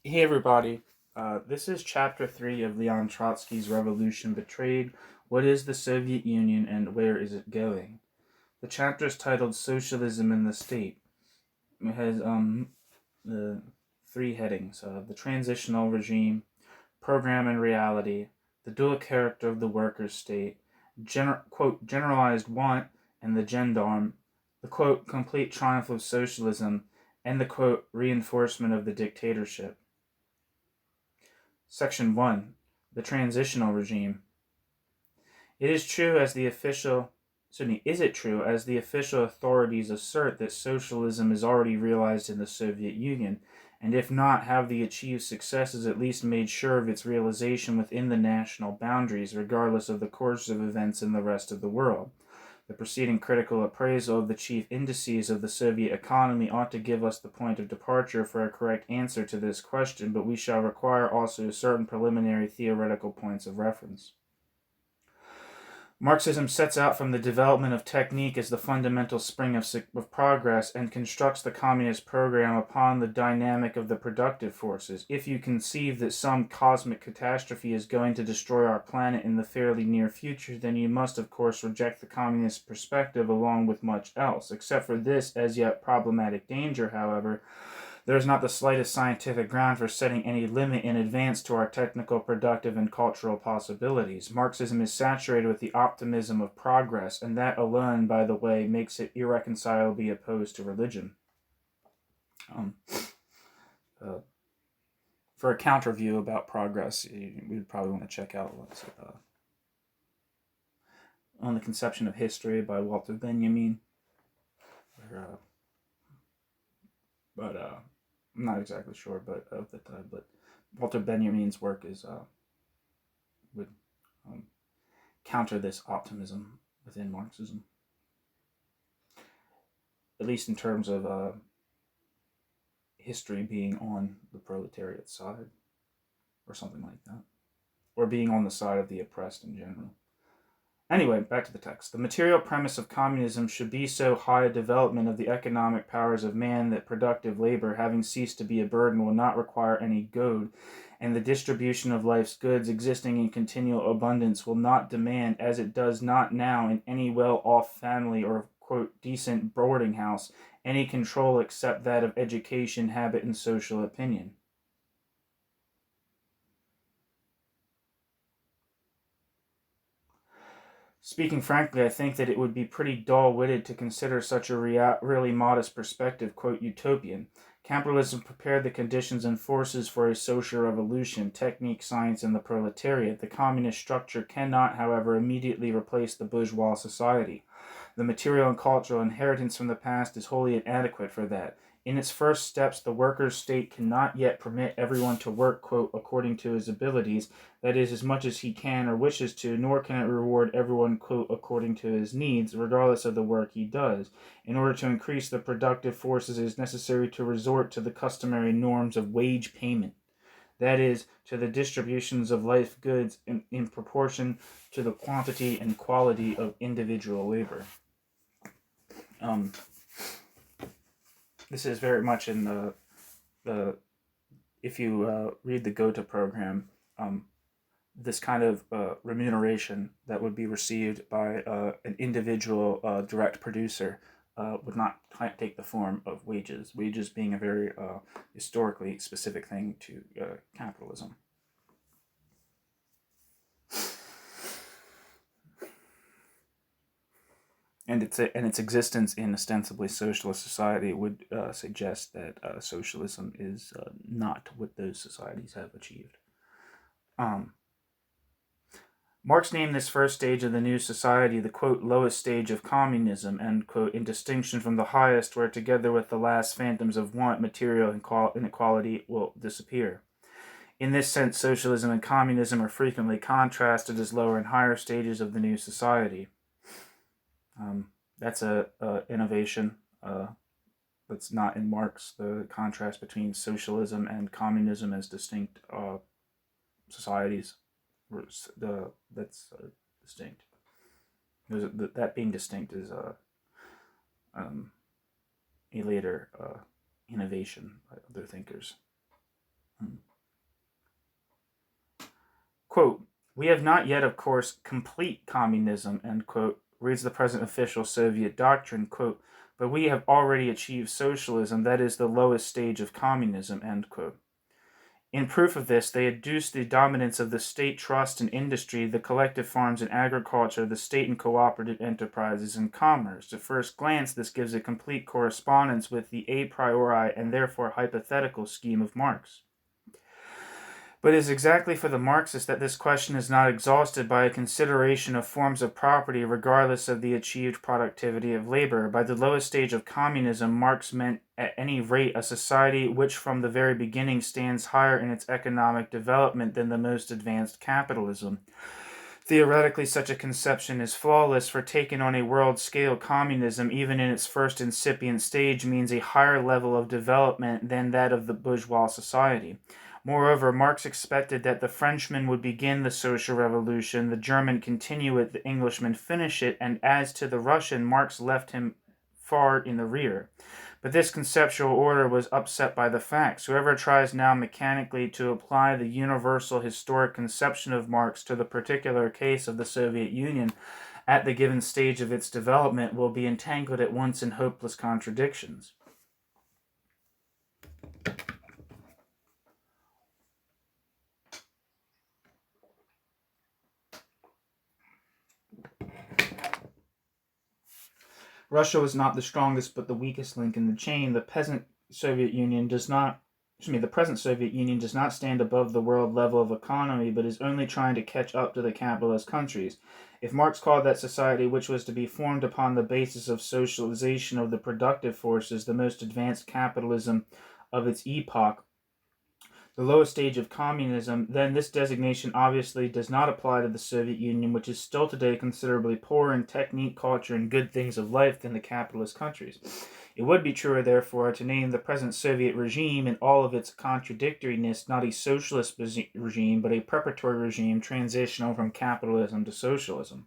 Hey everybody, this is chapter 3 of Leon Trotsky's Revolution Betrayed. What is the Soviet Union and where is it going? The chapter is titled Socialism in the State. It has the three headings, the Transitional Regime, Program and Reality, the Dual Character of the Workers' State, quote, Generalized Want, and the Gendarme, the quote, Complete Triumph of Socialism, and the quote, Reinforcement of the Dictatorship. Section 1. The Transitional Regime. Is it true as the official authorities assert that socialism is already realized in the Soviet Union, and if not, have the achieved successes at least made sure of its realization within the national boundaries, regardless of the course of events in the rest of the world? The preceding critical appraisal of the chief indices of the Soviet economy ought to give us the point of departure for a correct answer to this question, but we shall require also certain preliminary theoretical points of reference. Marxism sets out from the development of technique as the fundamental spring of progress and constructs the communist program upon the dynamic of the productive forces. If you conceive that some cosmic catastrophe is going to destroy our planet in the fairly near future, then you must of course reject the communist perspective along with much else. Except for this as yet problematic danger, however, there is not the slightest scientific ground for setting any limit in advance to our technical, productive, and cultural possibilities. Marxism is saturated with the optimism of progress, and that alone, by the way, makes it irreconcilably opposed to religion. For a counter view about progress, we would probably want to check out On the Conception of History by Walter Benjamin. I'm not exactly sure, but Walter Benjamin's work would counter this optimism within Marxism, at least in terms of history being on the proletariat side, or something like that, or being on the side of the oppressed in general. Anyway, back to the text. The material premise of communism should be so high a development of the economic powers of man that productive labor, having ceased to be a burden, will not require any goad, and the distribution of life's goods existing in continual abundance will not demand, as it does not now in any well-off family or, quote, decent boarding house, any control except that of education, habit, and social opinion. Speaking frankly, I think that it would be pretty dull-witted to consider such a really modest perspective, quote, utopian. Capitalism prepared the conditions and forces for a social revolution, technique, science, and the proletariat. The communist structure cannot, however, immediately replace the bourgeois society. The material and cultural inheritance from the past is wholly inadequate for that. In its first steps, the workers' state cannot yet permit everyone to work, quote, according to his abilities, that is, as much as he can or wishes to, nor can it reward everyone, quote, according to his needs, regardless of the work he does. In order to increase the productive forces, it is necessary to resort to the customary norms of wage payment. That is, to the distributions of life goods in proportion to the quantity and quality of individual labor. This is very much in the if you read the Gotha program, this kind of remuneration that would be received by an individual direct producer would not take the form of wages. Wages being a very historically specific thing to capitalism. And its existence in ostensibly socialist society would suggest that socialism is not what those societies have achieved. Marx named this first stage of the new society the, quote, lowest stage of communism, end quote, in distinction from the highest, where together with the last phantoms of want, material inequality will disappear. In this sense, socialism and communism are frequently contrasted as lower and higher stages of the new society. That's a innovation that's not in Marx, the contrast between socialism and communism as distinct societies. That's distinct. That being distinct is a later innovation by other thinkers. Quote, "We have not yet, of course, complete communism," end quote, reads the present official Soviet doctrine, quote, "but we have already achieved socialism, that is the lowest stage of communism," end quote. In proof of this, they adduce the dominance of the state trust and industry, the collective farms and agriculture, the state and cooperative enterprises, and commerce. At first glance, this gives a complete correspondence with the a priori and therefore hypothetical scheme of Marx. But it is exactly for the Marxist that this question is not exhausted by a consideration of forms of property regardless of the achieved productivity of labor. By the lowest stage of communism, Marx meant at any rate a society which from the very beginning stands higher in its economic development than the most advanced capitalism. Theoretically, such a conception is flawless, for taken on a world scale, communism, even in its first incipient stage, means a higher level of development than that of the bourgeois society. Moreover, Marx expected that the Frenchman would begin the social revolution, the German continue it, the Englishman finish it, and as to the Russian, Marx left him far in the rear. But this conceptual order was upset by the facts. Whoever tries now mechanically to apply the universal historic conception of Marx to the particular case of the Soviet Union at the given stage of its development will be entangled at once in hopeless contradictions. Russia was not the strongest but the weakest link in the chain. The present Soviet Union does not stand above the world level of economy, but is only trying to catch up to the capitalist countries. If Marx called that society which was to be formed upon the basis of socialization of the productive forces the most advanced capitalism of its epoch, the lowest stage of communism, then this designation obviously does not apply to the Soviet Union, which is still today considerably poorer in technique, culture, and good things of life than the capitalist countries. It would be truer, therefore, to name the present Soviet regime in all of its contradictoriness not a socialist regime, but a preparatory regime transitional from capitalism to socialism.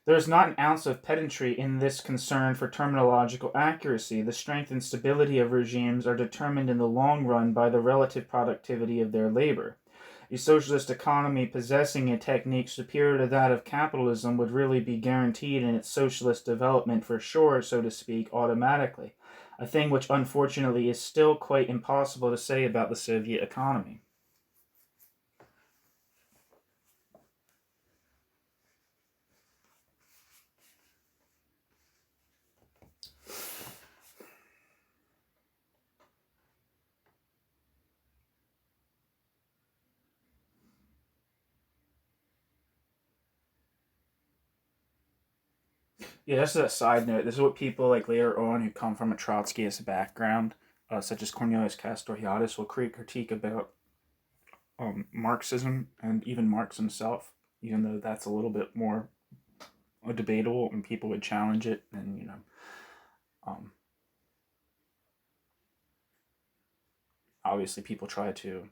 There is not an ounce of pedantry in this concern for terminological accuracy. The strength and stability of regimes are determined in the long run by the relative productivity of their labor. A socialist economy possessing a technique superior to that of capitalism would really be guaranteed in its socialist development for sure, so to speak, automatically, a thing which unfortunately is still quite impossible to say about the Soviet economy. Yeah, just as a side note, this is what people like later on who come from a Trotskyist background, such as Cornelius Castoriadis, will critique about Marxism and even Marx himself, even though that's a little bit more debatable and people would challenge it. And, um, obviously people try to,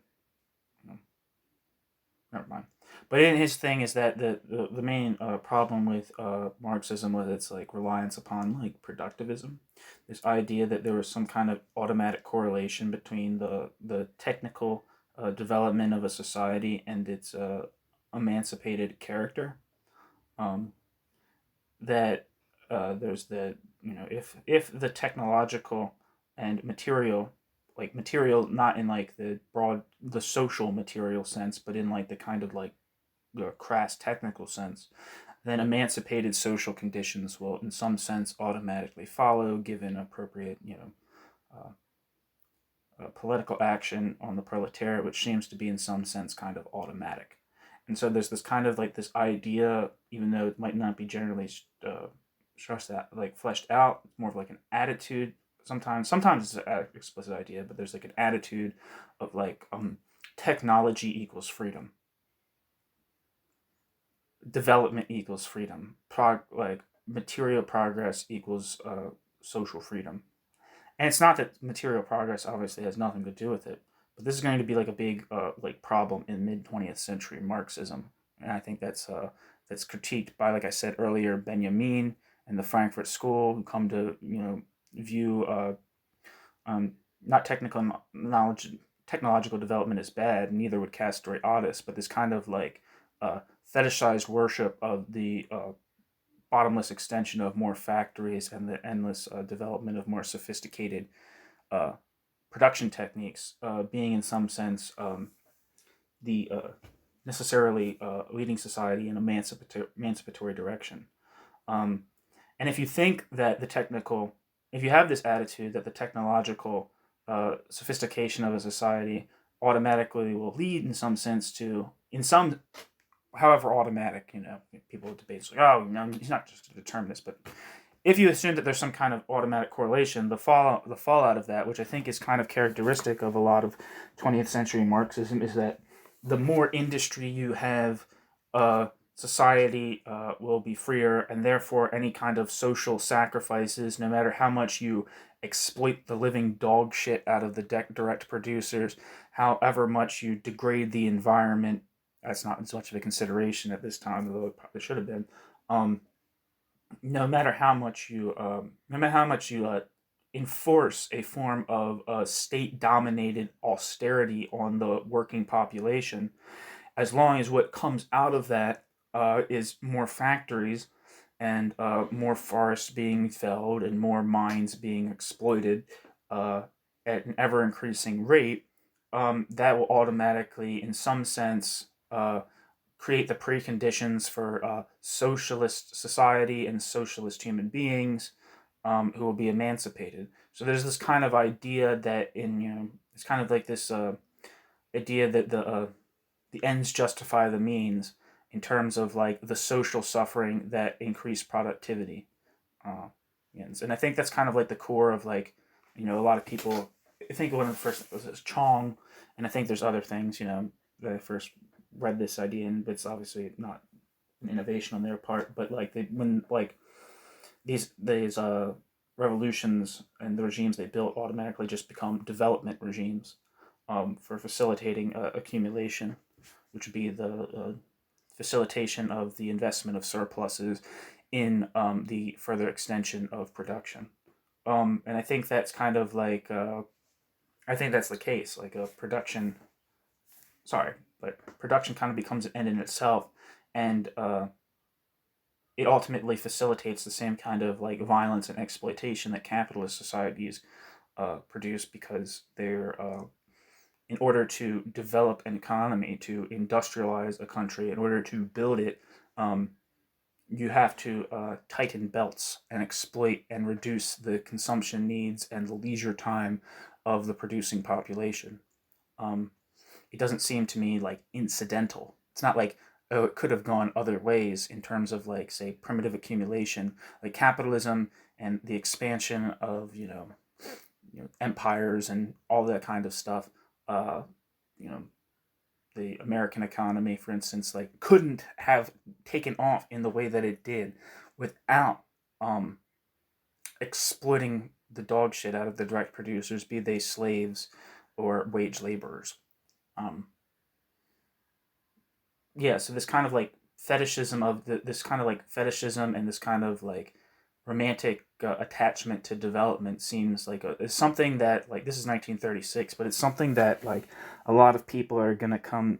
never mind. But in his thing is that the main problem with Marxism was its like reliance upon like productivism. This idea that there was some kind of automatic correlation between the technical development of a society and its emancipated character. Um, that there's the if the technological and material, like material not in like the social material sense, but in like the kind of like the crass technical sense, then emancipated social conditions will in some sense automatically follow given appropriate political action on the proletariat, which seems to be in some sense kind of automatic. And so there's this kind of like this idea, even though it might not be generally stressed out, like fleshed out, it's more of like an attitude. Sometimes it's an explicit idea, but there's like an attitude of like technology equals freedom, development equals freedom, like material progress equals social freedom. And it's not that material progress obviously has nothing to do with it, but this is going to be like a big like problem in mid 20th century Marxism, and I think that's critiqued by, like I said earlier, Benjamin and the Frankfurt School, who come to view um, not technical knowledge technological development is bad, neither would Castoriadis, but this kind of like fetishized worship of the bottomless extension of more factories and the endless development of more sophisticated uh, production techniques being in some sense the necessarily leading society in emancipatory direction. Um, and if you think that if you have this attitude that the technological sophistication of a society automatically will lead in some sense to, in some, however automatic, people debate, like, oh, no, he's not just a determinist, but if you assume that there's some kind of automatic correlation, the fallout of that, which I think is kind of characteristic of a lot of 20th century Marxism, is that the more industry you have, society will be freer, and therefore any kind of social sacrifices, no matter how much you exploit the living dog shit out of the direct producers, however much you degrade the environment, that's not as much of a consideration at this time, although it probably should have been. No matter how much you, enforce a form of state-dominated austerity on the working population, as long as what comes out of that is more factories and more forests being felled and more mines being exploited at an ever increasing rate, that will automatically, in some sense, create the preconditions for socialist society and socialist human beings who will be emancipated. So there's this kind of idea that it's kind of like this idea that the ends justify the means in terms of like the social suffering that increase productivity. And I think that's kind of like the core of like, a lot of people, I think one of the first was Chong, and I think there's other things, that I first read this idea, and it's obviously not an innovation on their part, but like when like these revolutions and the regimes they built automatically just become development regimes for facilitating accumulation, which would be the facilitation of the investment of surpluses in the further extension of production. And I think that's kind of like I think that's the case. Like production kind of becomes an end in itself, and it ultimately facilitates the same kind of like violence and exploitation that capitalist societies produce, because they're in order to develop an economy, to industrialize a country, in order to build it, you have to tighten belts and exploit and reduce the consumption needs and the leisure time of the producing population. It doesn't seem to me like incidental. It's not like, oh, it could have gone other ways in terms of like, say, primitive accumulation, like capitalism and the expansion of empires and all that kind of stuff. You know, the American economy, for instance, like couldn't have taken off in the way that it did without exploiting the dog shit out of the direct producers, be they slaves or wage laborers. So this kind of like fetishism of this kind of like fetishism and this kind of like romantic attachment to development seems like is something that, like, this is 1936, but it's something that like a lot of people are gonna come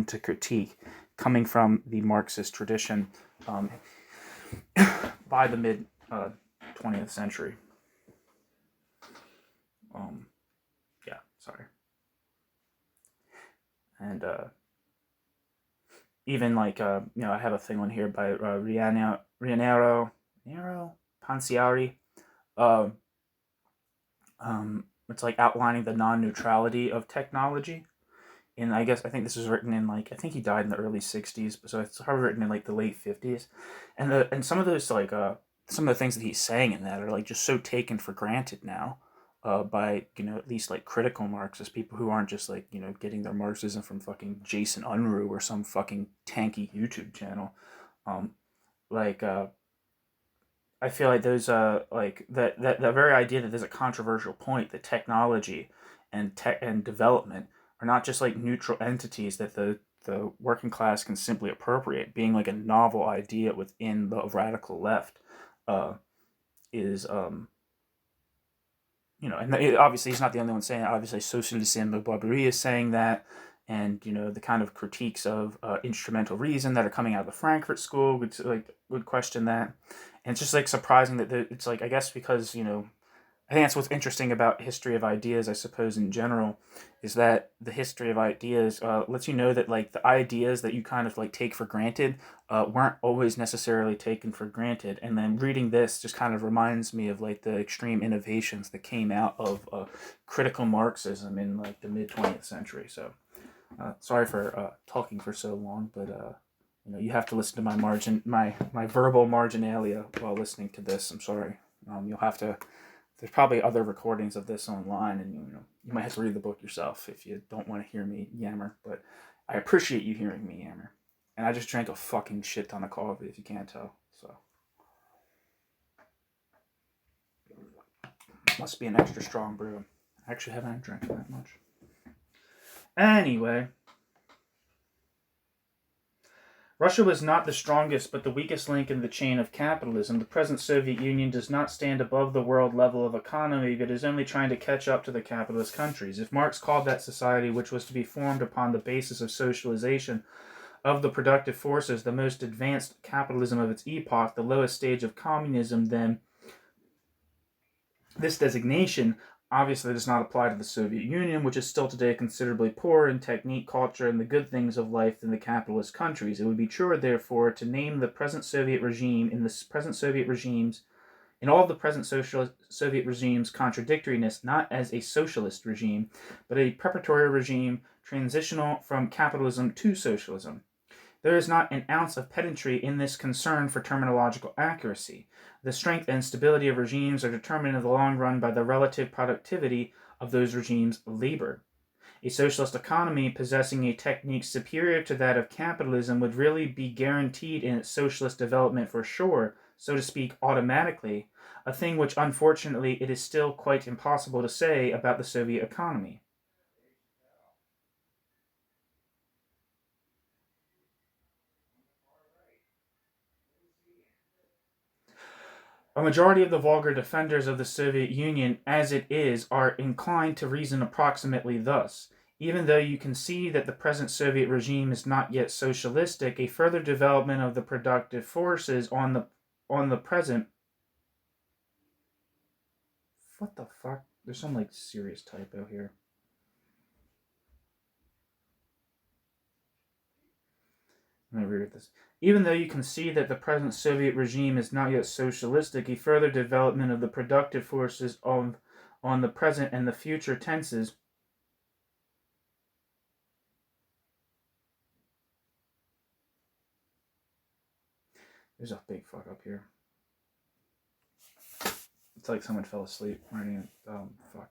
to critique, coming from the Marxist tradition by the mid 20th century. And even like I have a thing on here by Raniero Pansiari. It's like outlining the non-neutrality of technology, and I think this was written in like, I think he died in the early 60s, so it's probably written in like the late 50s, and some of those like some of the things that he's saying in that are like just so taken for granted now. By at least like critical Marxists, people who aren't just like getting their Marxism from fucking Jason Unruh or some fucking tanky YouTube channel. I feel like those like that very idea that there's a controversial point that technology and tech and development are not just like neutral entities that the working class can simply appropriate, being like a novel idea within the radical left, is and obviously he's not the only one saying it. Obviously, Socialism of Barbarie is saying that, and the kind of critiques of instrumental reason that are coming out of the Frankfurt School would question that, and it's just like surprising that it's like, I guess because I think that's what's interesting about history of ideas, I suppose, in general, is that the history of ideas lets you know that like the ideas that you kind of like take for granted weren't always necessarily taken for granted. And then reading this just kind of reminds me of like the extreme innovations that came out of critical Marxism in like the mid 20th century. So sorry for talking for so long, but you have to listen to my verbal marginalia while listening to this. I'm sorry. You'll have to. There's probably other recordings of this online, and you might have to read the book yourself if you don't want to hear me yammer. But I appreciate you hearing me yammer. And I just drank a fucking shit ton of coffee, if you can't tell. So must be an extra strong brew. I actually haven't drank that much. Anyway, Russia was not the strongest but the weakest link in the chain of capitalism. The present Soviet Union does not stand above the world level of economy, but is only trying to catch up to the capitalist countries. If Marx called that society, which was to be formed upon the basis of socialization of the productive forces, the most advanced capitalism of its epoch, the lowest stage of communism, then this designation obviously does not apply to the Soviet Union, which is still today considerably poorer in technique, culture, and the good things of life than the capitalist countries. It would be truer, therefore, to name the present Soviet regime in all of the present Soviet regimes' contradictoriness not as a socialist regime, but a preparatory regime transitional from capitalism to socialism. There is not an ounce of pedantry in this concern for terminological accuracy. The strength and stability of regimes are determined in the long run by the relative productivity of those regimes' labor. A socialist economy possessing a technique superior to that of capitalism would really be guaranteed in its socialist development for sure, so to speak, automatically, a thing which unfortunately it is still quite impossible to say about the Soviet economy. A majority of the vulgar defenders of the Soviet Union as it is are inclined to reason approximately thus. Even though you can see that the present Soviet regime is not yet socialistic, a further development of the productive forces on the present. What the fuck? There's some like serious typo here. Let me read this. Even though you can see that the present Soviet regime is not yet socialistic, a further development of the productive forces on the present and the future tenses. There's a big fuck up here. It's like someone fell asleep writing it. Fuck.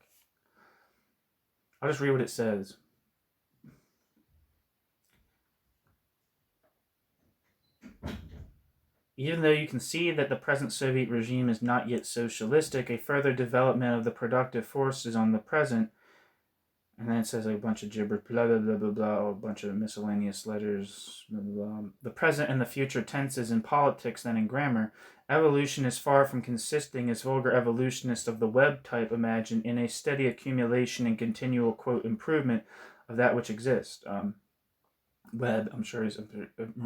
I'll just read what it says. Even though you can see that the present Soviet regime is not yet socialistic, a further development of the productive forces on the present, and then it says like a bunch of gibberish, blah, blah, blah, blah, blah, a bunch of miscellaneous letters, blah, blah, blah. The present and the future tenses in politics than in grammar. Evolution is far from consisting, as vulgar evolutionists of the web type imagine, in a steady accumulation and continual, quote, improvement of that which exists. Webb, I'm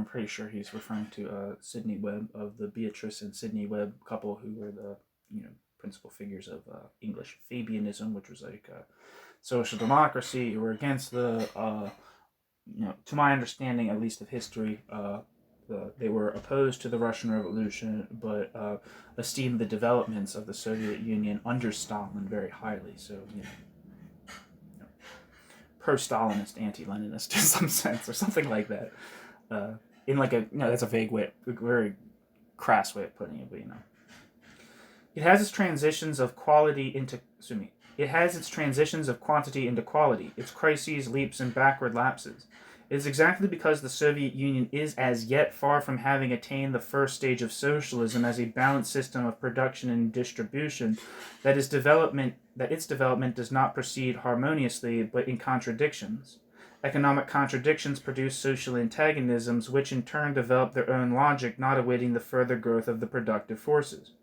pretty sure he's referring to Sidney Webb of the Beatrice and Sidney Webb couple, who were the principal figures of English Fabianism, which was like social democracy, who were against the to my understanding at least of history, they were opposed to the Russian Revolution, but esteemed the developments of the Soviet Union under Stalin very highly. So pro-Stalinist, anti-Leninist in some sense, or something like that. In like a that's a vague way, a very crass way of putting it, but it has its transitions of quality into. It has its transitions of quantity into quality, its crises, leaps, and backward lapses. It is exactly because the Soviet Union is as yet far from having attained the first stage of socialism as a balanced system of production and distribution that its development does not proceed harmoniously but in contradictions. Economic contradictions produce social antagonisms, which in turn develop their own logic, not awaiting the further growth of the productive forces.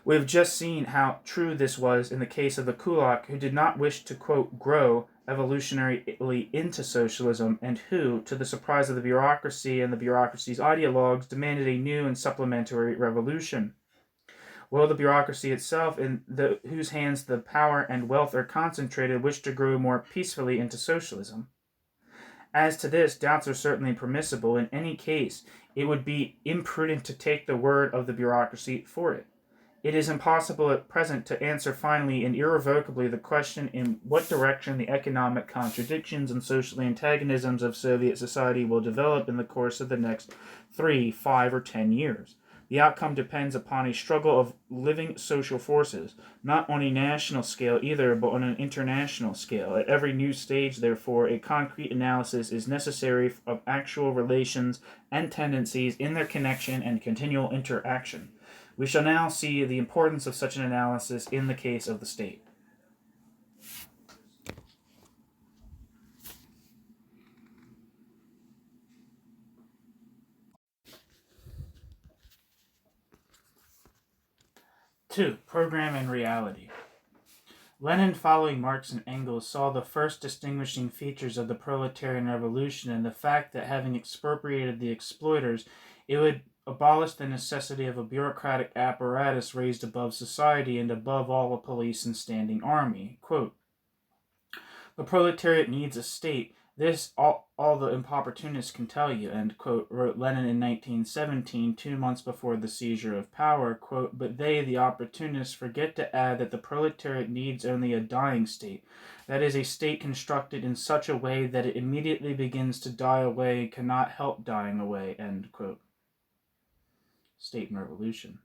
We have just seen how true this was in the case of the Kulak, who did not wish to, quote, grow evolutionarily into socialism, and who, to the surprise of the bureaucracy and the bureaucracy's ideologues, demanded a new and supplementary revolution. Will the bureaucracy itself, in whose hands the power and wealth are concentrated, wish to grow more peacefully into socialism? As to this, doubts are certainly permissible. In any case, it would be imprudent to take the word of the bureaucracy for it. It is impossible at present to answer finally and irrevocably the question in what direction the economic contradictions and social antagonisms of Soviet society will develop in the course of the next 3, 5, or 10 years. The outcome depends upon a struggle of living social forces, not on a national scale either, but on an international scale. At every new stage, therefore, a concrete analysis is necessary of actual relations and tendencies in their connection and continual interaction. We shall now see the importance of such an analysis in the case of the state. Two, program and reality. Lenin, following Marx and Engels, saw the first distinguishing features of the proletarian revolution in the fact that, having expropriated the exploiters, it would abolish the necessity of a bureaucratic apparatus raised above society and above all a police and standing army. Quote, the proletariat needs a state. This all the opportunists can tell you, end quote, wrote Lenin in 1917, 2 months before the seizure of power, quote, but they, the opportunists, forget to add that the proletariat needs only a dying state, that is, a state constructed in such a way that it immediately begins to die away and cannot help dying away, end quote. State and Revolution.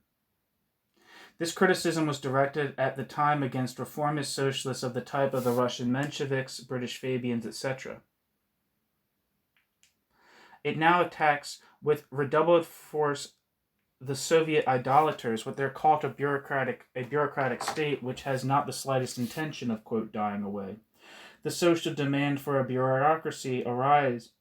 This criticism was directed at the time against reformist socialists of the type of the Russian Mensheviks, British Fabians, etc. It now attacks with redoubled force the Soviet idolaters, what they're called a bureaucratic state which has not the slightest intention of, quote, dying away. The social demand for a bureaucracy arises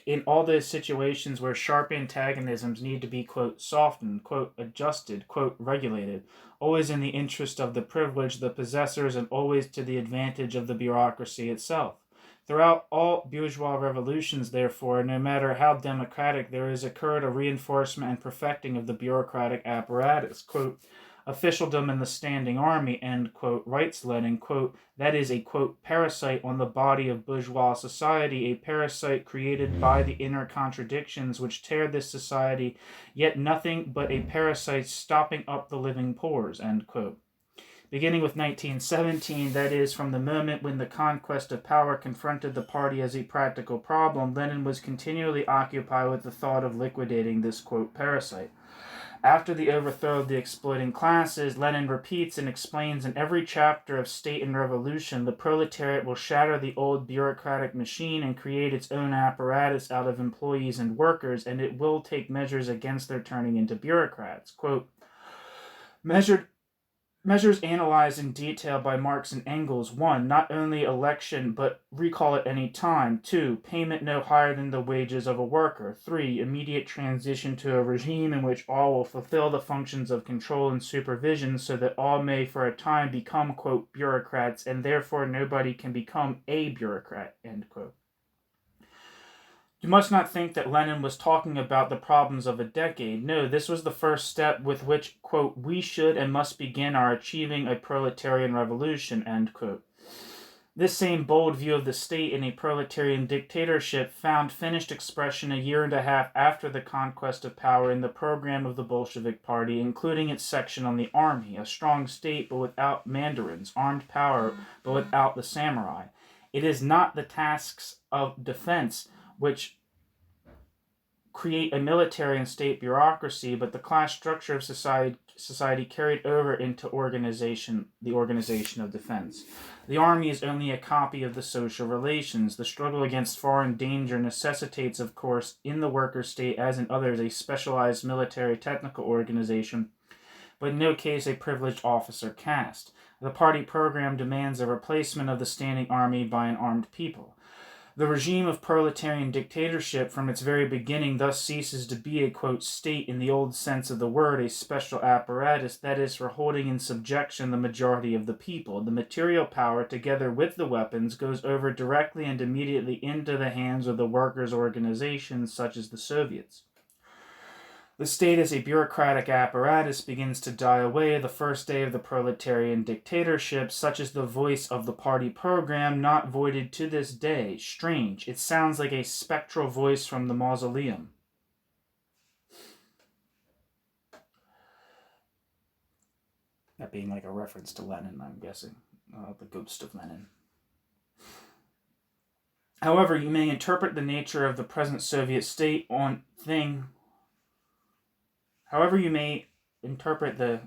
in all those situations where sharp antagonisms need to be, quote, softened, quote, adjusted, quote, regulated, always in the interest of the privileged, the possessors, and always to the advantage of the bureaucracy itself. Throughout all bourgeois revolutions, therefore, no matter how democratic, there has occurred a reinforcement and perfecting of the bureaucratic apparatus. Quote, officialdom in the standing army, end quote, writes Lenin, quote, that is a, quote, parasite on the body of bourgeois society, a parasite created by the inner contradictions which tear this society, yet nothing but a parasite stopping up the living pores, end quote. Beginning with 1917, that is, from the moment when the conquest of power confronted the party as a practical problem, Lenin was continually occupied with the thought of liquidating this, quote, parasite. After the overthrow of the exploiting classes, Lenin repeats and explains in every chapter of State and Revolution, the proletariat will shatter the old bureaucratic machine and create its own apparatus out of employees and workers, and it will take measures against their turning into bureaucrats. Quote, Measures analyzed in detail by Marx and Engels. 1. Not only election, but recall at any time. 2. Payment no higher than the wages of a worker. 3. Immediate transition to a regime in which all will fulfill the functions of control and supervision so that all may for a time become, quote, bureaucrats, and therefore nobody can become a bureaucrat, end quote. You must not think that Lenin was talking about the problems of a decade. No, this was the first step with which, quote, we should and must begin our achieving a proletarian revolution, end quote. This same bold view of the state in a proletarian dictatorship found finished expression a year and a half after the conquest of power in the program of the Bolshevik Party, including its section on the army, a strong state but without mandarins, armed power but without the samurai. It is not the tasks of defense which create a military and state bureaucracy, but the class structure of society carried over into the organization of defense. The army is only a copy of the social relations. The struggle against foreign danger necessitates, of course, in the worker state as in others, a specialized military technical organization, but in no case a privileged officer caste. The party program demands a replacement of the standing army by an armed people. The regime of proletarian dictatorship from its very beginning thus ceases to be a, quote, state in the old sense of the word, a special apparatus, that is, for holding in subjection the majority of the people. The material power, together with the weapons, goes over directly and immediately into the hands of the workers' organizations such as the Soviets. The state as a bureaucratic apparatus begins to die away the first day of the proletarian dictatorship, such as the voice of the party program, not voided to this day. Strange. It sounds like a spectral voice from the mausoleum. That being like a reference to Lenin, I'm guessing. The ghost of Lenin. However, you may interpret the nature of the present Soviet state However you may interpret the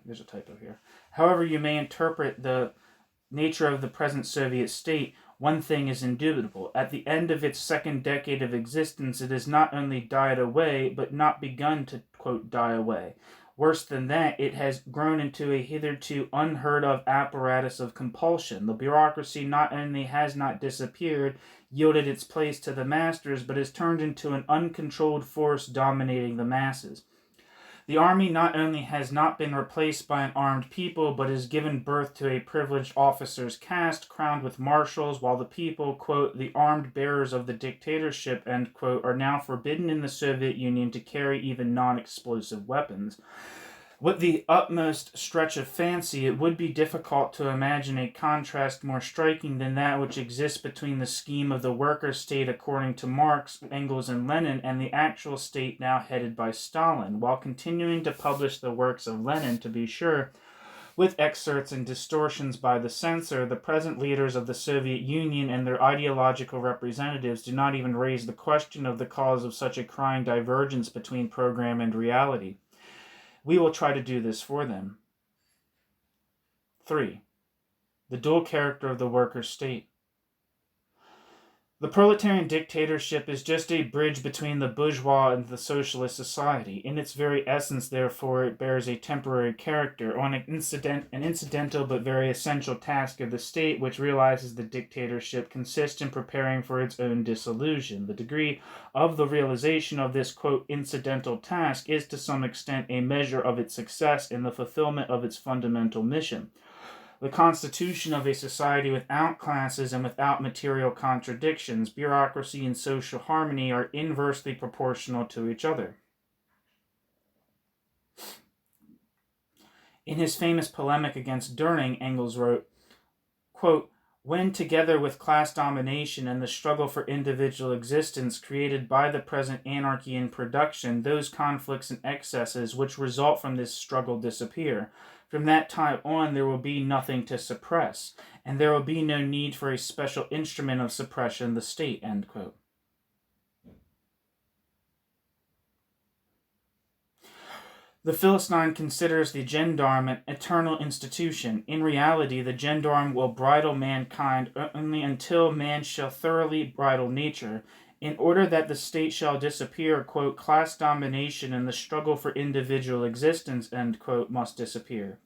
nature of the present Soviet state, one thing is indubitable. At the end of its second decade of existence, it has not only died away, but not begun to, quote, die away. Worse than that, it has grown into a hitherto unheard of apparatus of compulsion. The bureaucracy not only has not disappeared, yielded its place to the masters, but has turned into an uncontrolled force dominating the masses. The army not only has not been replaced by an armed people, but has given birth to a privileged officers' caste crowned with marshals, while the people, quote, the armed bearers of the dictatorship, end quote, are now forbidden in the Soviet Union to carry even non-explosive weapons. With the utmost stretch of fancy, it would be difficult to imagine a contrast more striking than that which exists between the scheme of the worker state according to Marx, Engels, and Lenin, and the actual state now headed by Stalin. While continuing to publish the works of Lenin, to be sure, with excerpts and distortions by the censor, the present leaders of the Soviet Union and their ideological representatives do not even raise the question of the cause of such a crying divergence between program and reality. We will try to do this for them. 3. The dual character of the worker state. The proletarian dictatorship is just a bridge between the bourgeois and the socialist society. In its very essence, therefore, it bears a temporary character on an incidental but very essential task of the state which realizes the dictatorship consists in preparing for its own dissolution. The degree of the realization of this, quote, incidental task is to some extent a measure of its success in the fulfillment of its fundamental mission. The constitution of a society without classes and without material contradictions, bureaucracy and social harmony are inversely proportional to each other. In his famous polemic against Düring, Engels wrote, quote, when together with class domination and the struggle for individual existence created by the present anarchy in production, those conflicts and excesses which result from this struggle disappear. From that time on, there will be nothing to suppress, and there will be no need for a special instrument of suppression, the state, end quote. The Philistine considers the Gendarme an eternal institution. In reality, the Gendarme will bridle mankind only until man shall thoroughly bridle nature. In order that the state shall disappear, quote, class domination and the struggle for individual existence, end quote, must disappear.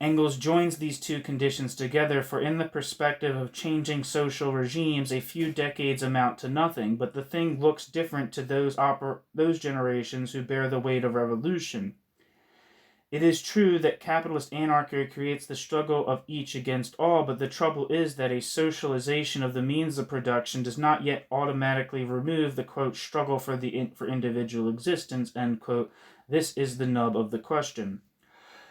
Engels joins these two conditions together, for in the perspective of changing social regimes, a few decades amount to nothing, but the thing looks different to those generations who bear the weight of revolution. It is true that capitalist anarchy creates the struggle of each against all, but the trouble is that a socialization of the means of production does not yet automatically remove the, quote, struggle for individual existence, end quote. This is the nub of the question.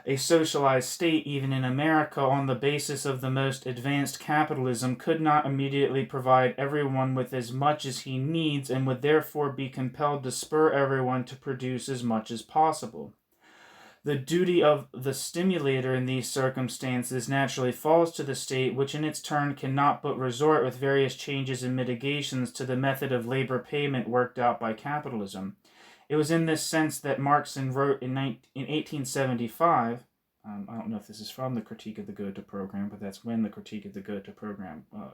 A socialized state, even in America, on the basis of the most advanced capitalism, could not immediately provide everyone with as much as he needs and would therefore be compelled to spur everyone to produce as much as possible. The duty of the stimulator in these circumstances naturally falls to the state, which in its turn cannot but resort with various changes and mitigations to the method of labor payment worked out by capitalism. It was in this sense that Marx wrote in 1875, I don't know if this is from the Critique of the Goethe Program, but that's when the Critique of the Goethe Program was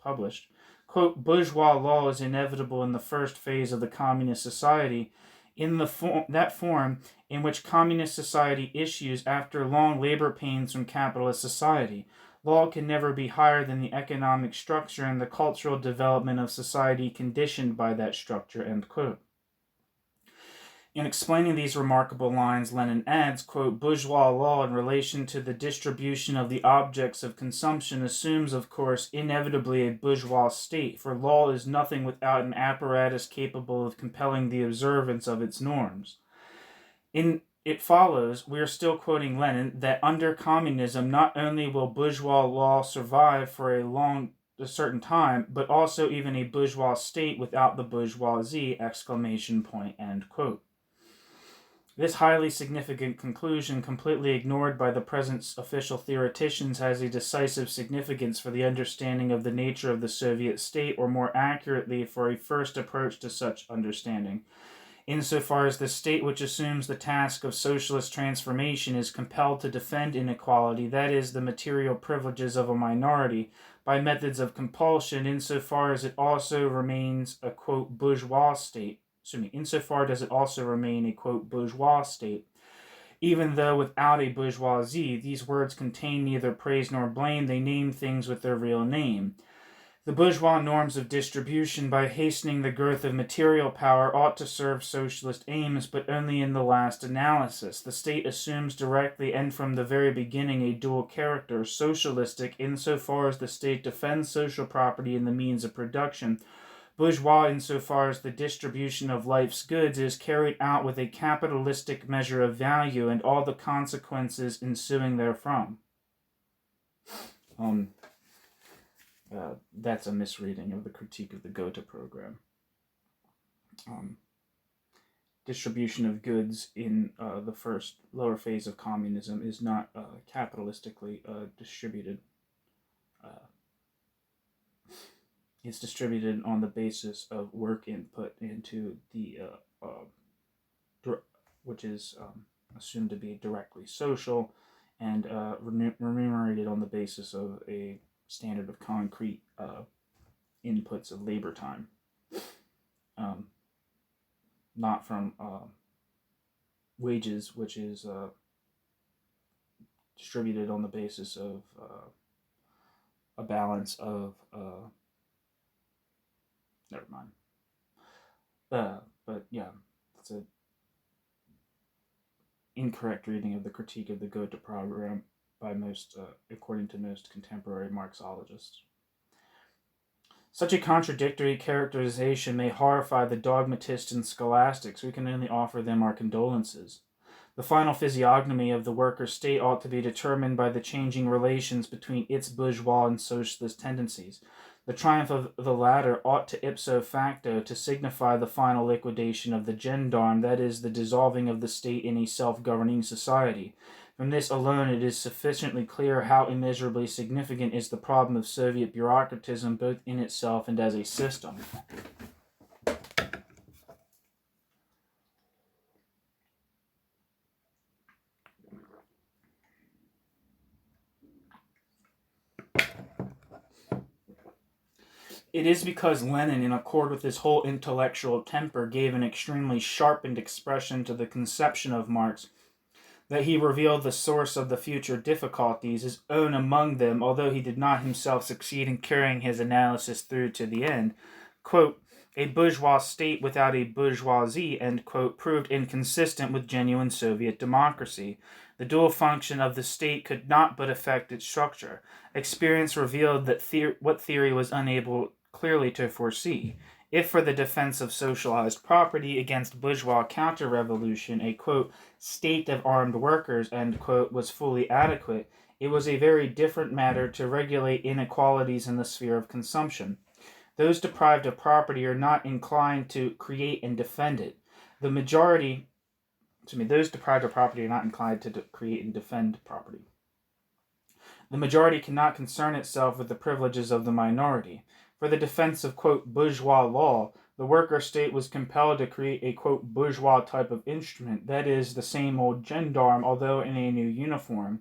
published, quote, bourgeois law is inevitable in the first phase of the communist society, in that form in which communist society issues after long labor pains from capitalist society. Law can never be higher than the economic structure and the cultural development of society conditioned by that structure, end quote. In explaining these remarkable lines, Lenin adds, quote, bourgeois law in relation to the distribution of the objects of consumption assumes, of course, inevitably a bourgeois state, for law is nothing without an apparatus capable of compelling the observance of its norms. It follows, we are still quoting Lenin, that under communism not only will bourgeois law survive for a certain time, but also even a bourgeois state without the bourgeoisie, exclamation point, end quote. This highly significant conclusion, completely ignored by the present official theoreticians, has a decisive significance for the understanding of the nature of the Soviet state, or more accurately, for a first approach to such understanding. Insofar as the state which assumes the task of socialist transformation is compelled to defend inequality, that is, the material privileges of a minority, by methods of compulsion, insofar as it also remains a, quote, bourgeois state, insofar does it also remain a, quote, bourgeois state. Even though without a bourgeoisie, these words contain neither praise nor blame, they name things with their real name. The bourgeois norms of distribution, by hastening the growth of material power, ought to serve socialist aims, but only in the last analysis. The state assumes directly and from the very beginning a dual character, socialistic insofar as the state defends social property and the means of production, bourgeois insofar as the distribution of life's goods is carried out with a capitalistic measure of value and all the consequences ensuing therefrom. That's a misreading of the critique of the Gotha program. Distribution of goods in the first lower phase of communism is not capitalistically distributed. It's distributed on the basis of work input into the, which is assumed to be directly social, and remunerated on the basis of a standard of concrete inputs of labor time, not from wages, which is distributed on the basis of a balance of never mind. But yeah, it's an incorrect reading of the critique of the Gotha program by most, according to most contemporary Marxologists. Such a contradictory characterization may horrify the dogmatists and scholastics. We can only offer them our condolences. The final physiognomy of the worker state ought to be determined by the changing relations between its bourgeois and socialist tendencies. The triumph of the latter ought to ipso facto to signify the final liquidation of the Gendarme, that is, the dissolving of the state in a self-governing society. From this alone it is sufficiently clear how immeasurably significant is the problem of Soviet bureaucratism, both in itself and as a system. It is because Lenin, in accord with his whole intellectual temper, gave an extremely sharpened expression to the conception of Marx, that he revealed the source of the future difficulties, his own among them, although he did not himself succeed in carrying his analysis through to the end. Quote, a bourgeois state without a bourgeoisie, end quote, proved inconsistent with genuine Soviet democracy. The dual function of the state could not but affect its structure. Experience revealed that what theory was unable clearly to foresee. If for the defense of socialized property against bourgeois counter-revolution a, quote, state of armed workers, end quote, was fully adequate, it was a very different matter to regulate inequalities in the sphere of consumption. Those deprived of property are not inclined to create and defend it. Those deprived of property are not inclined to create and defend property. The majority cannot concern itself with the privileges of the minority. For the defense of, quote, bourgeois law, the worker state was compelled to create a, quote, bourgeois type of instrument, that is, the same old gendarme, although in a new uniform.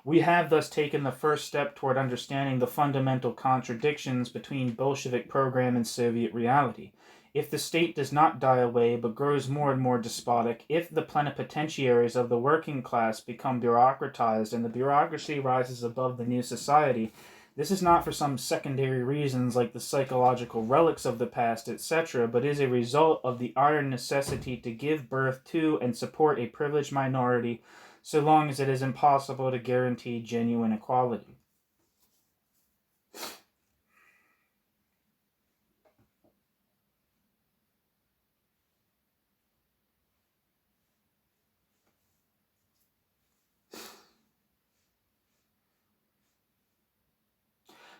We have thus taken the first step toward understanding the fundamental contradictions between Bolshevik program and Soviet reality. If the state does not die away but grows more and more despotic, if the plenipotentiaries of the working class become bureaucratized and the bureaucracy rises above the new society, this is not for some secondary reasons like the psychological relics of the past, etc., but is a result of the iron necessity to give birth to and support a privileged minority so long as it is impossible to guarantee genuine equality.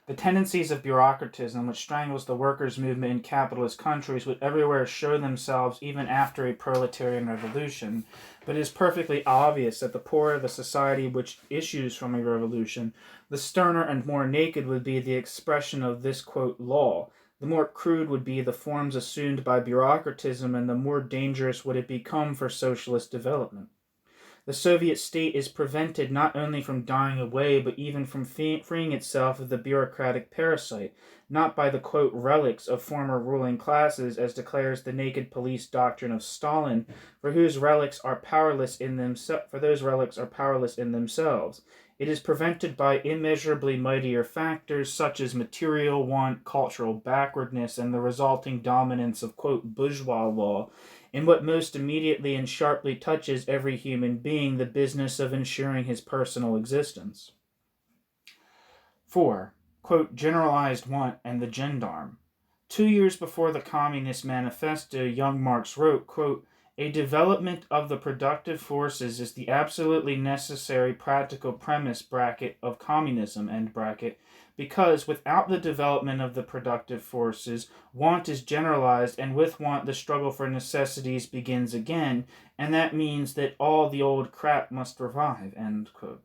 The tendencies of bureaucratism, which strangles the workers' movement in capitalist countries, would everywhere show themselves even after a proletarian revolution. But it is perfectly obvious that the poorer the society which issues from a revolution, the sterner and more naked would be the expression of this, quote, law. The more crude would be the forms assumed by bureaucratism, and the more dangerous would it become for socialist development. The Soviet state is prevented not only from dying away, but even from freeing itself of the bureaucratic parasite, not by the, quote, relics of former ruling classes, as declares the naked police doctrine of Stalin, for those relics are powerless in themselves. It is prevented by immeasurably mightier factors, such as material want, cultural backwardness, and the resulting dominance of, quote, bourgeois law, in what most immediately and sharply touches every human being, the business of ensuring his personal existence. 4. Quote, Generalized want and the Gendarme. 2 years before the Communist Manifesto, young Marx wrote, quote, a development of the productive forces is the absolutely necessary practical premise bracket of communism, end bracket, because without the development of the productive forces, want is generalized, and with want the struggle for necessities begins again, and that means that all the old crap must revive, end quote.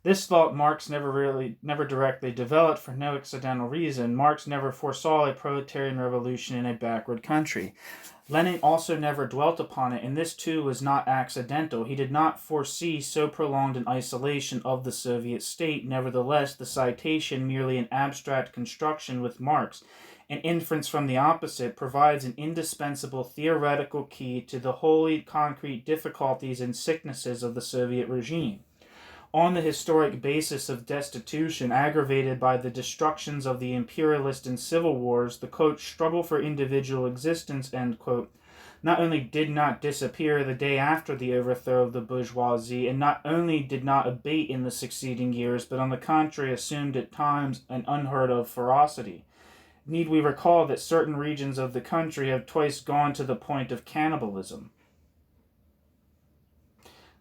This thought Marx never directly developed for no accidental reason. Marx never foresaw a proletarian revolution in a backward country. Lenin also never dwelt upon it, and this too was not accidental. He did not foresee so prolonged an isolation of the Soviet state. Nevertheless, the citation, merely an abstract construction with Marx, an inference from the opposite, provides an indispensable theoretical key to the wholly concrete difficulties and sicknesses of the Soviet regime. On the historic basis of destitution aggravated by the destructions of the imperialist and civil wars, the, quote, struggle for individual existence, end quote, not only did not disappear the day after the overthrow of the bourgeoisie, and not only did not abate in the succeeding years, but on the contrary assumed at times an unheard of ferocity. Need we recall that certain regions of the country have twice gone to the point of cannibalism?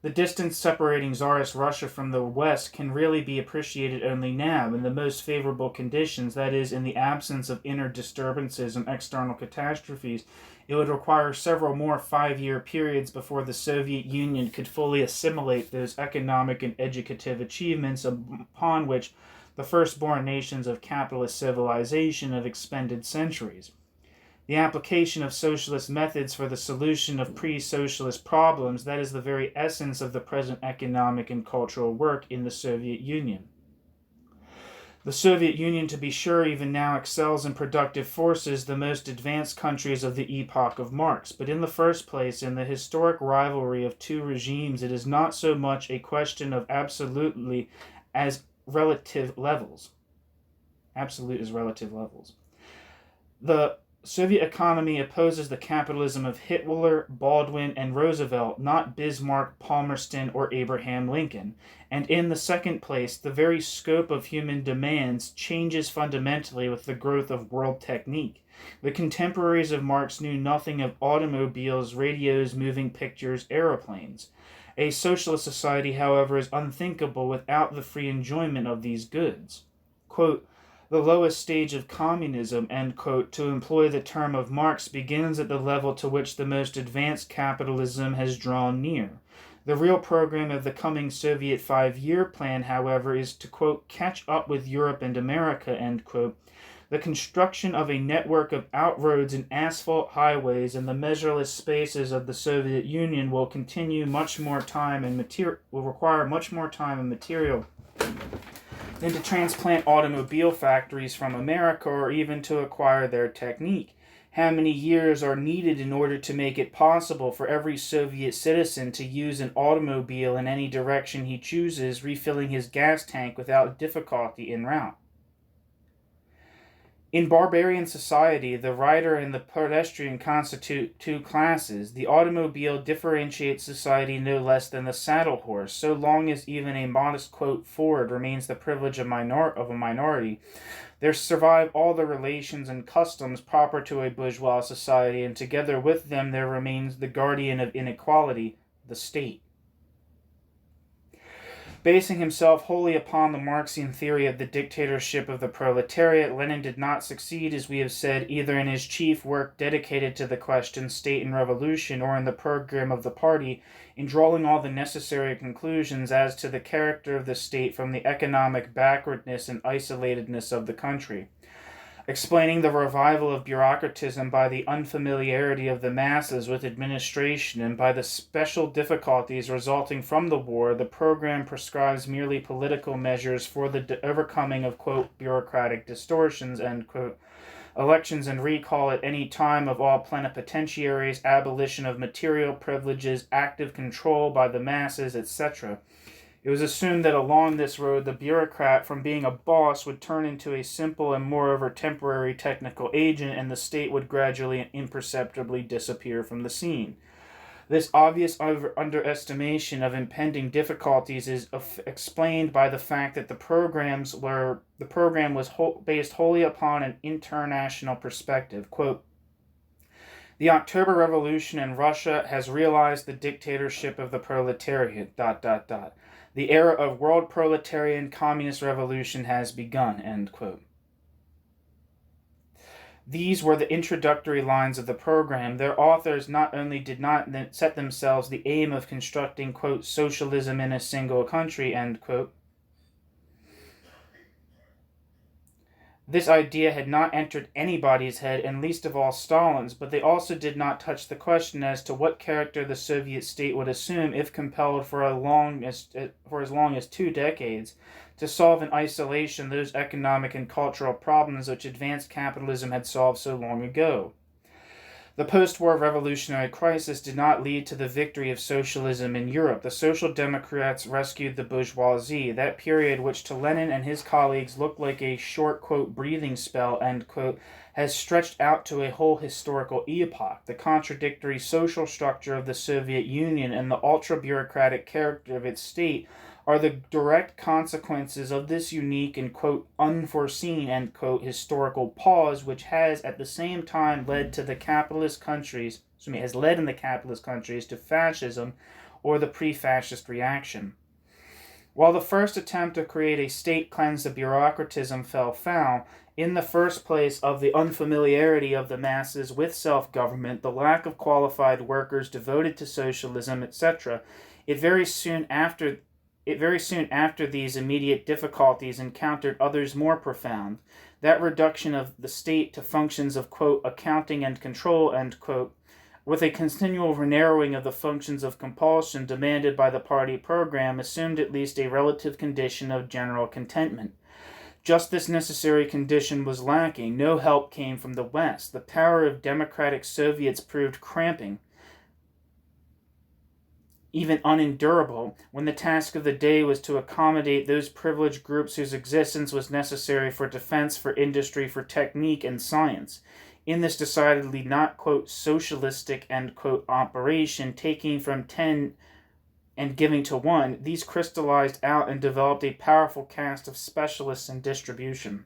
The distance separating Tsarist Russia from the West can really be appreciated only now, in the most favorable conditions, that is, in the absence of inner disturbances and external catastrophes. It would require several more 5-year periods before the Soviet Union could fully assimilate those economic and educative achievements upon which the firstborn nations of capitalist civilization have expended centuries. The application of socialist methods for the solution of pre-socialist problems, that is the very essence of the present economic and cultural work in the Soviet Union. The Soviet Union, to be sure, even now excels in productive forces the most advanced countries of the epoch of Marx. But in the first place, in the historic rivalry of two regimes, it is not so much a question of absolutely as relative levels. Absolute as relative levels. The Soviet economy opposes the capitalism of Hitler, Baldwin, and Roosevelt, not Bismarck, Palmerston, or Abraham Lincoln. And in the second place, the very scope of human demands changes fundamentally with the growth of world technique. The contemporaries of Marx knew nothing of automobiles, radios, moving pictures, aeroplanes. A socialist society, however, is unthinkable without the free enjoyment of these goods. Quote, the lowest stage of communism, end quote, to employ the term of Marx, begins at the level to which the most advanced capitalism has drawn near. The real program of the coming Soviet 5-year plan, however, is to, quote, catch up with Europe and America, end quote, The construction of a network of outroads and asphalt highways in the measureless spaces of the Soviet Union will require much more time and material than to transplant automobile factories from America or even to acquire their technique. How many years are needed in order to make it possible for every Soviet citizen to use an automobile in any direction he chooses, refilling his gas tank without difficulty en route? In barbarian society, the rider and the pedestrian constitute two classes. The automobile differentiates society no less than the saddle horse. So long as even a modest, quote, Ford remains the privilege of a minority, there survive all the relations and customs proper to a bourgeois society, and together with them there remains the guardian of inequality, the state. Basing himself wholly upon the Marxian theory of the dictatorship of the proletariat, Lenin did not succeed, as we have said, either in his chief work dedicated to the question State and Revolution or in the program of the party, in drawing all the necessary conclusions as to the character of the state from the economic backwardness and isolatedness of the country. Explaining the revival of bureaucratism by the unfamiliarity of the masses with administration and by the special difficulties resulting from the war, the program prescribes merely political measures for the overcoming of, quote, bureaucratic distortions, end quote, elections and recall at any time of all plenipotentiaries, abolition of material privileges, active control by the masses, etc. It was assumed that along this road the bureaucrat, from being a boss, would turn into a simple and moreover temporary technical agent, and the state would gradually and imperceptibly disappear from the scene. This obvious underestimation of impending difficulties is explained by the fact that the program was based wholly upon an international perspective. Quote, the October Revolution in Russia has realized the dictatorship of the proletariat, ... The era of world proletarian communist revolution has begun, end quote. These were the introductory lines of the program. Their authors not only did not set themselves the aim of constructing, quote, socialism in a single country, end quote. This idea had not entered anybody's head, and least of all Stalin's, but they also did not touch the question as to what character the Soviet state would assume if compelled for as long as 2 decades to solve in isolation those economic and cultural problems which advanced capitalism had solved so long ago. The post-war revolutionary crisis did not lead to the victory of socialism in Europe. The Social Democrats rescued the bourgeoisie. That period, which to Lenin and his colleagues looked like a short, quote, breathing spell, end quote, has stretched out to a whole historical epoch. The contradictory social structure of the Soviet Union and the ultra-bureaucratic character of its state are the direct consequences of this unique and, quote, unforeseen, end quote, historical pause, which has at the same time led in the capitalist countries to fascism or the pre-fascist reaction. While the first attempt to create a state cleansed of bureaucratism fell foul, in the first place of the unfamiliarity of the masses with self-government, the lack of qualified workers devoted to socialism, etc., it very soon after these immediate difficulties encountered others more profound. That reduction of the state to functions of, quote, accounting and control, end quote, with a continual narrowing of the functions of compulsion demanded by the party program, assumed at least a relative condition of general contentment. Just this necessary condition was lacking. No help came from the West. The power of democratic Soviets proved cramping, even unendurable, when the task of the day was to accommodate those privileged groups whose existence was necessary for defense, for industry, for technique, and science. In this decidedly not, quote, socialistic, end quote, operation, taking from 10 and giving to 1, these crystallized out and developed a powerful cast of specialists in distribution.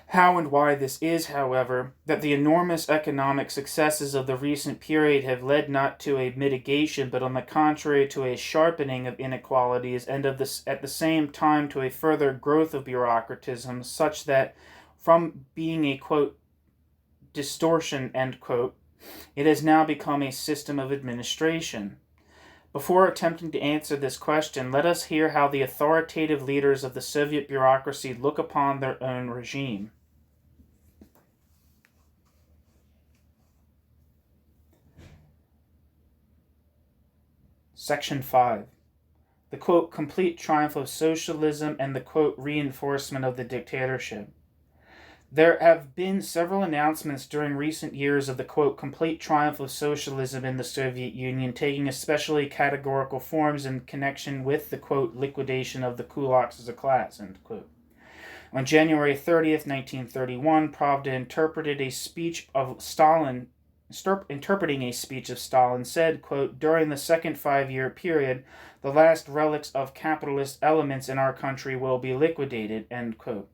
How and why this is, however, that the enormous economic successes of the recent period have led not to a mitigation, but on the contrary to a sharpening of inequalities, and at the same time to a further growth of bureaucratism, such that from being a, quote, distortion, end quote, it has now become a system of administration. Before attempting to answer this question, let us hear how the authoritative leaders of the Soviet bureaucracy look upon their own regime. Section 5. The, quote, complete triumph of socialism and the, quote, reinforcement of the dictatorship. There have been several announcements during recent years of the, quote, complete triumph of socialism in the Soviet Union, taking especially categorical forms in connection with the, quote, liquidation of the kulaks as a class, end quote. On January 30th, 1931, Pravda interpreting a speech of Stalin, said, quote, during the second 5-year period, the last relics of capitalist elements in our country will be liquidated, end quote.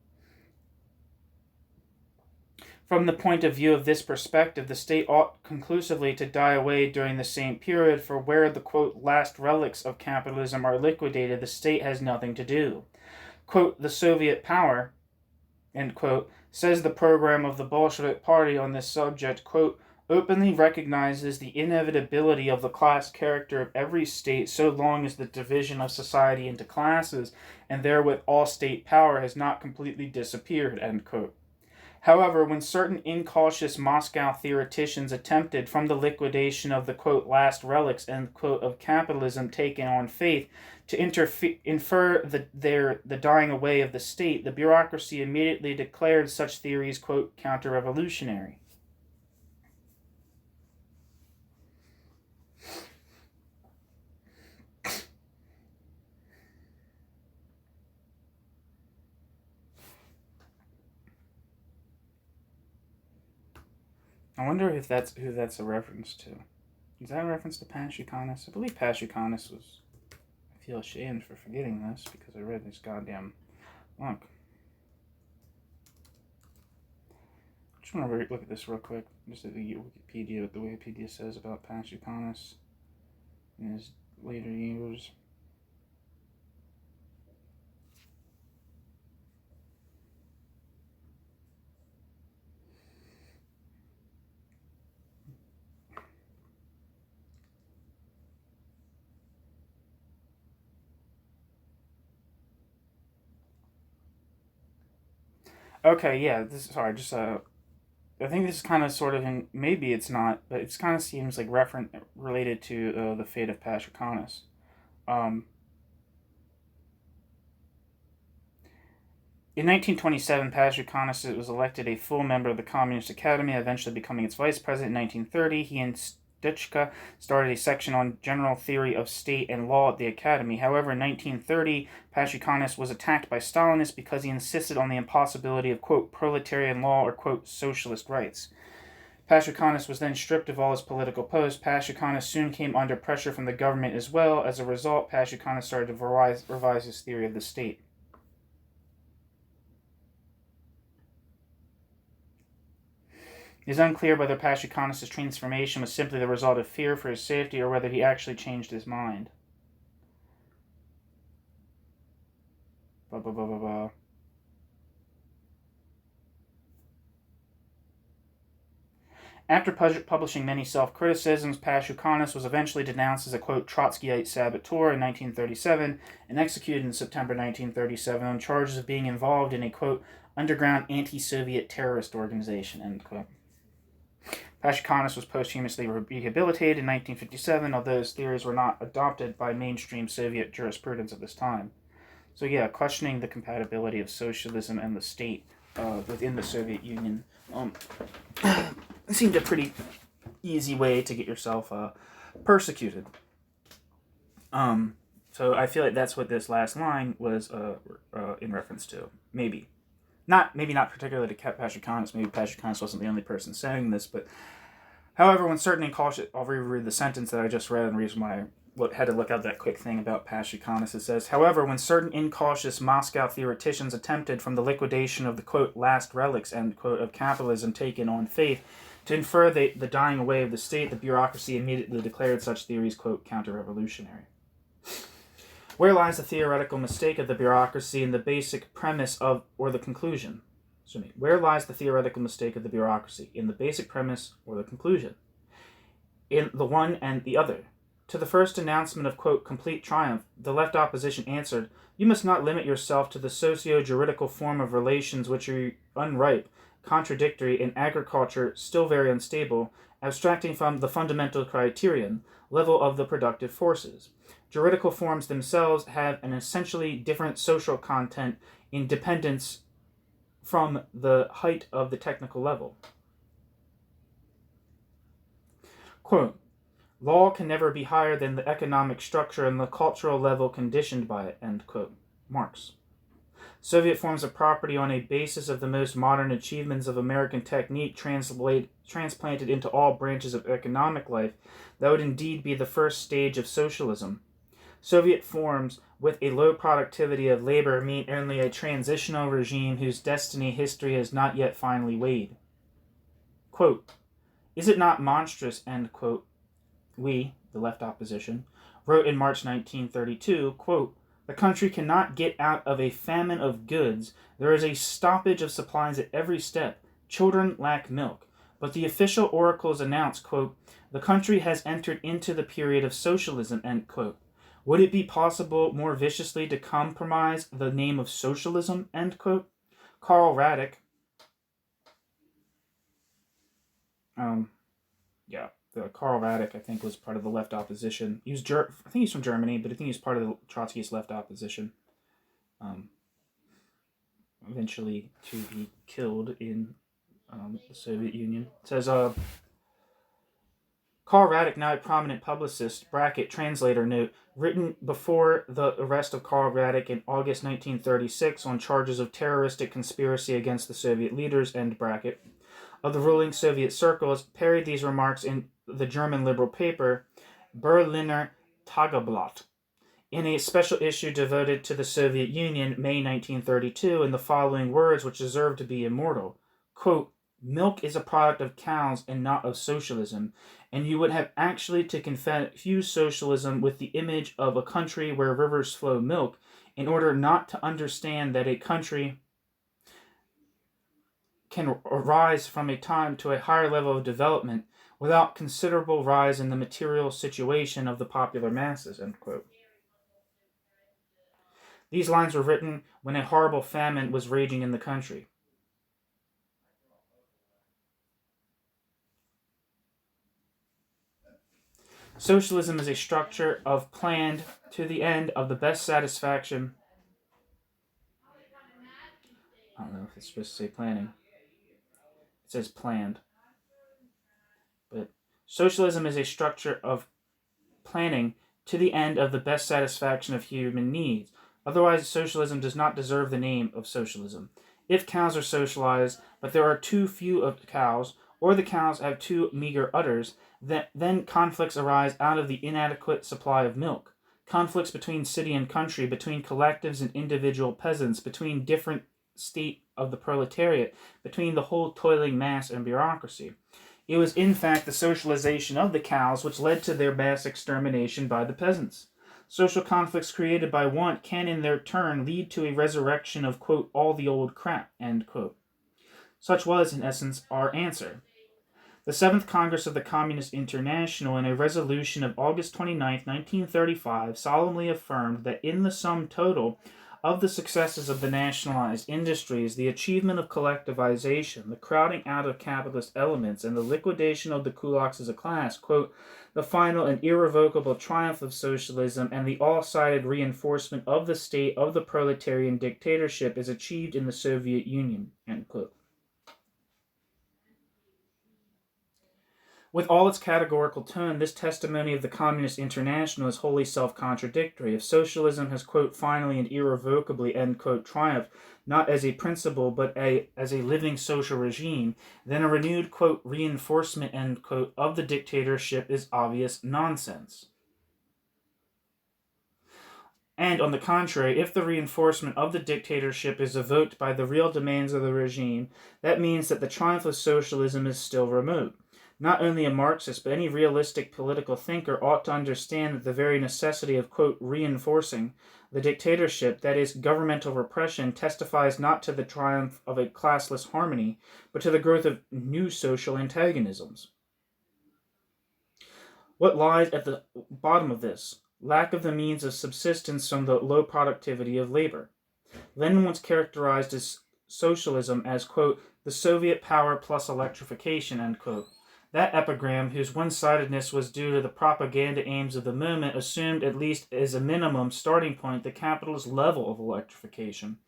From the point of view of this perspective, the state ought conclusively to die away during the same period, for where the, quote, last relics of capitalism are liquidated, the state has nothing to do. Quote, the Soviet power, end quote, says the program of the Bolshevik Party on this subject, quote, openly recognizes the inevitability of the class character of every state so long as the division of society into classes, and therewith all state power has not completely disappeared, end quote. However, when certain incautious Moscow theoreticians attempted, from the liquidation of the, quote, last relics, end quote, of capitalism taken on faith, to infer the dying away of the state, the bureaucracy immediately declared such theories, quote, counter-revolutionary. I wonder if that's who that's a reference to. Is that a reference to Pashukanis? I believe Pashukanis was... I feel ashamed for forgetting this because I read this goddamn book. I just want to look at this real quick. Just at the Wikipedia, what the Wikipedia says about Pashukanis in his later years. Okay, yeah, I think this is kind of sort of in, maybe it's not, but it kind of seems like related to the fate of Pashukanis. In 1927, Pashukanis was elected a full member of the Communist Academy, eventually becoming its vice president in 1930. He and Stuchka started a section on general theory of state and law at the Academy. However, in 1930, Pashukanis was attacked by Stalinists because he insisted on the impossibility of, quote, proletarian law or, quote, socialist rights. Pashukanis was then stripped of all his political posts. Pashukanis soon came under pressure from the government as well. As a result, Pashukanis started to revise his theory of the state. It is unclear whether Pashukanis' transformation was simply the result of fear for his safety or whether he actually changed his mind. After publishing many self-criticisms, Pashukanis was eventually denounced as a, quote, Trotskyite saboteur in 1937 and executed in September 1937 on charges of being involved in a, quote, underground anti-Soviet terrorist organization, end quote. Pashukanis was posthumously rehabilitated in 1957, although his theories were not adopted by mainstream Soviet jurisprudence at this time. So yeah, questioning the compatibility of socialism and the state within the Soviet Union seemed a pretty easy way to get yourself persecuted. So I feel like that's what this last line was in reference to. Maybe not particularly to Pashukanis. Maybe Pashukanis wasn't the only person saying this, but however, when certain incautious, I'll reread the sentence that I just read and the reason why I had to look up that quick thing about Pashukanis. It says, however, when certain incautious Moscow theoreticians attempted, from the liquidation of the, quote, last relics, end quote, of capitalism taken on faith, to infer the dying away of the state, the bureaucracy immediately declared such theories, quote, counter-revolutionary. Where lies the theoretical mistake of the bureaucracy in the basic premise of, or the conclusion? Where lies the theoretical mistake of the bureaucracy? In the basic premise or the conclusion? In the one and the other. To the first announcement of, quote, complete triumph, the left opposition answered, "You must not limit yourself to the socio-juridical form of relations which are unripe, contradictory, in agriculture still very unstable, abstracting from the fundamental criterion, level of the productive forces. Juridical forms themselves have an essentially different social content in dependence from the height of the technical level." Quote, "Law can never be higher than the economic structure and the cultural level conditioned by it," end quote. Marx. "Soviet forms of property on a basis of the most modern achievements of American technique transplanted into all branches of economic life, that would indeed be the first stage of socialism. Soviet forms with a low productivity of labor mean only a transitional regime whose destiny history has not yet finally weighed." Quote, "Is it not monstrous," end quote, we, the left opposition, wrote in March 1932, quote, "The country cannot get out of a famine of goods. There is a stoppage of supplies at every step. Children lack milk. But the official oracles announce, quote, the country has entered into the period of socialism," end quote. Would it be possible more viciously to compromise the name of socialism, end quote? Karl Radek, Karl Radek, I think, was part of the left opposition. I think he's from Germany, but I think he's part of the Trotskyist left opposition. Eventually to be killed in the Soviet Union. It says, Karl Radek, now a prominent publicist, bracket, translator note, written before the arrest of Karl Radek in August 1936 on charges of terroristic conspiracy against the Soviet leaders, end bracket, of the ruling Soviet circles, parried these remarks in the German liberal paper Berliner Tageblatt in a special issue devoted to the Soviet Union, May 1932, in the following words which deserve to be immortal. Quote, "Milk is a product of cows and not of socialism, and you would have actually to confuse socialism with the image of a country where rivers flow milk in order not to understand that a country can rise from a time to a higher level of development without considerable rise in the material situation of the popular masses," end quote. These lines were written when a horrible famine was raging in the country. Socialism is a structure of planned to the end of the best satisfaction. I don't know if it's supposed to say planning. It says planned. But socialism is a structure of planning to the end of the best satisfaction of human needs. Otherwise, socialism does not deserve the name of socialism. If cows are socialized, but there are too few of cows, or the cows have too meager udders, then conflicts arise out of the inadequate supply of milk. Conflicts between city and country, between collectives and individual peasants, between different state of the proletariat, between the whole toiling mass and bureaucracy. It was in fact the socialization of the cows which led to their mass extermination by the peasants. Social conflicts created by want can in their turn lead to a resurrection of, quote, all the old crap, end quote. Such was, in essence, our answer. The Seventh Congress of the Communist International, in a resolution of August 29, 1935, solemnly affirmed that in the sum total of the successes of the nationalized industries, the achievement of collectivization, the crowding out of capitalist elements, and the liquidation of the kulaks as a class, quote, the final and irrevocable triumph of socialism and the all-sided reinforcement of the state of the proletarian dictatorship is achieved in the Soviet Union, end quote. With all its categorical tone, this testimony of the Communist International is wholly self-contradictory. If socialism has, quote, finally and irrevocably, end quote, triumphed, not as a principle, but as a living social regime, then a renewed, quote, reinforcement, end quote, of the dictatorship is obvious nonsense. And, on the contrary, if the reinforcement of the dictatorship is evoked by the real demands of the regime, that means that the triumph of socialism is still remote. Not only a Marxist, but any realistic political thinker ought to understand that the very necessity of, quote, reinforcing the dictatorship, that is, governmental repression, testifies not to the triumph of a classless harmony, but to the growth of new social antagonisms. What lies at the bottom of this? Lack of the means of subsistence from the low productivity of labor. Lenin once characterized as socialism as, quote, the Soviet power plus electrification, end quote. That epigram, whose one-sidedness was due to the propaganda aims of the moment, assumed at least as a minimum starting point the capitalist level of electrification.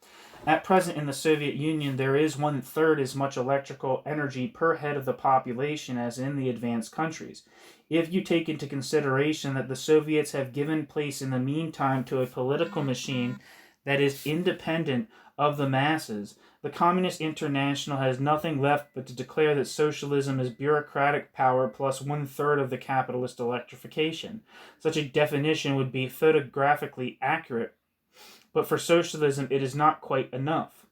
At present in the Soviet Union, there is 1/3 as much electrical energy per head of the population as in the advanced countries. If you take into consideration that the Soviets have given place in the meantime to a political machine that is independent of the masses, the Communist International has nothing left but to declare that socialism is bureaucratic power plus 1/3 of the capitalist electrification. Such a definition would be photographically accurate, but for socialism it is not quite enough.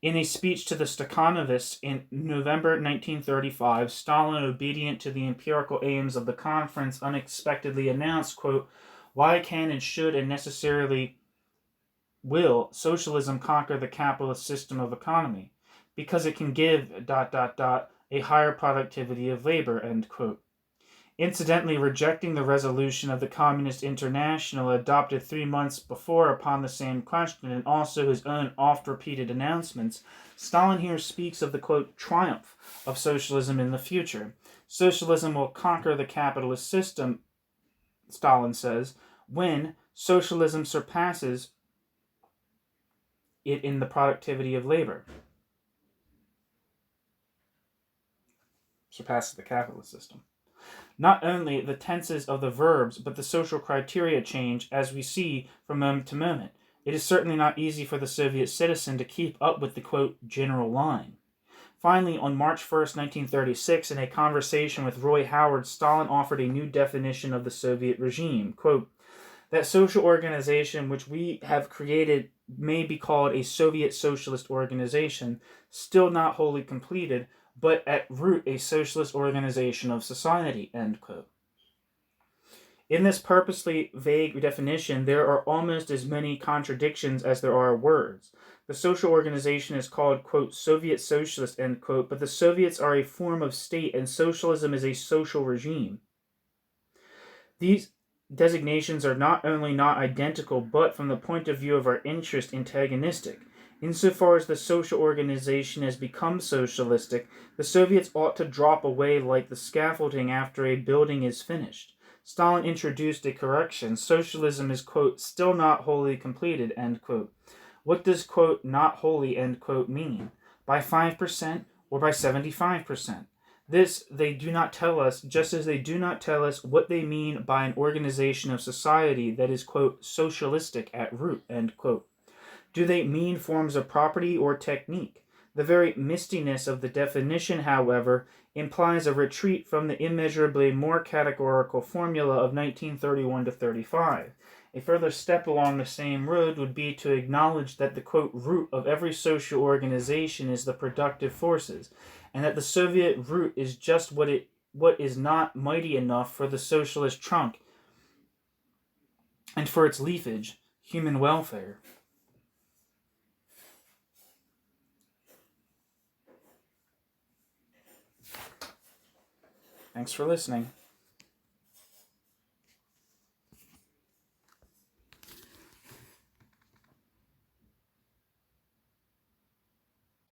In a speech to the Stakhanovists in November 1935, Stalin, obedient to the empirical aims of the conference, unexpectedly announced, quote, why can and should and necessarily will socialism conquer the capitalist system of economy? Because it can give ... a higher productivity of labor, end quote. Incidentally, rejecting the resolution of the Communist International adopted 3 months before upon the same question, and also his own oft-repeated announcements, Stalin here speaks of the, quote, triumph of socialism in the future. Socialism will conquer the capitalist system, Stalin says, when socialism surpasses it in the productivity of labor. Surpasses the capitalist system. Not only the tenses of the verbs, but the social criteria change, as we see from moment to moment. It is certainly not easy for the Soviet citizen to keep up with the, quote, general line. Finally, on March 1st, 1936, in a conversation with Roy Howard, Stalin offered a new definition of the Soviet regime. Quote, that social organization which we have created may be called a Soviet socialist organization, still not wholly completed, but at root a socialist organization of society, end quote. In this purposely vague definition, there are almost as many contradictions as there are words. The social organization is called, quote, Soviet Socialist, end quote, but the Soviets are a form of state and socialism is a social regime. These designations are not only not identical, but from the point of view of our interest, antagonistic. Insofar as the social organization has become socialistic, the Soviets ought to drop away like the scaffolding after a building is finished. Stalin introduced a correction. Socialism is, quote, still not wholly completed, end quote. What does, quote, not wholly, end quote, mean? By 5% or by 75%? This they do not tell us, just as they do not tell us what they mean by an organization of society that is, quote, socialistic at root, end quote. Do they mean forms of property or technique? The very mistiness of the definition, however, implies a retreat from the immeasurably more categorical formula of 1931 to 35. A further step along the same road would be to acknowledge that the, quote, root of every social organization is the productive forces, and that the Soviet root is just what is not mighty enough for the socialist trunk and for its leafage, human welfare. Thanks for listening.